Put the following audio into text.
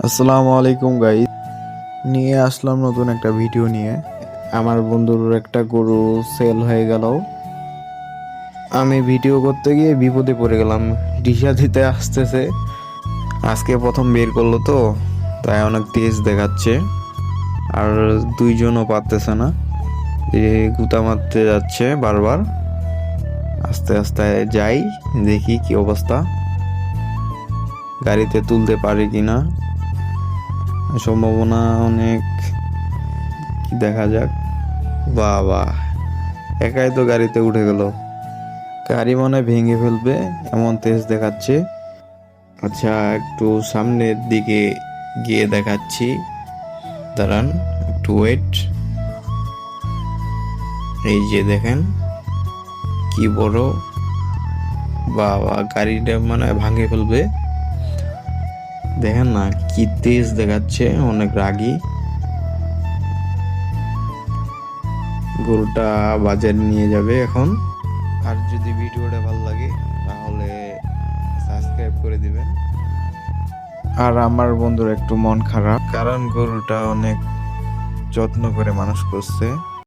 আসসালামু আলাইকুম গাইস, নিয়ে আসলাম নতুন একটা ভিডিও নিয়ে। আমার বন্ধুর একটা গরু সেল হয়ে গেল। আমি ভিডিও করতে গিয়ে বিপদে পড়ে গেলাম। ডিসা দিতে আসতেছে, আজকে প্রথম বের করলো তো, তাই অনেক তেজ দেখাচ্ছে। আর দুইজনও পারতেছে না, যে গুতা মারতে যাচ্ছে বারবার। আস্তে আস্তে যাই, দেখি কি অবস্থা, গাড়িতে তুলতে পারি কিনা। সম্ভাবনা অনেক, কি দেখা যাক। বাহ বাহ, একাই তো গাড়িতে উঠে গেল। গাড়ি মনে হয় ভেঙে ফেলবে, এমন তেজ দেখাচ্ছে। আচ্ছা, একটু সামনের দিকে গিয়ে দেখাচ্ছি, দাঁড়ান একটু ওয়েট। এই যে দেখেন কি বড়, বাবা গাড়িটা মানে ভাঙে ফেলবে। দেখেন না কি তেজ দেখাচ্ছে, অনেক রাগী। গরুটা বাজারে নিয়ে যাবে এখন। আর যদি ভিডিওটা ভালো লাগে তাহলে সাবস্ক্রাইব করে দিবেন। আর আমার বন্ধুর একটু মন খারাপ, কারণ গরুটা অনেক যত্ন করে মানুষ করছে।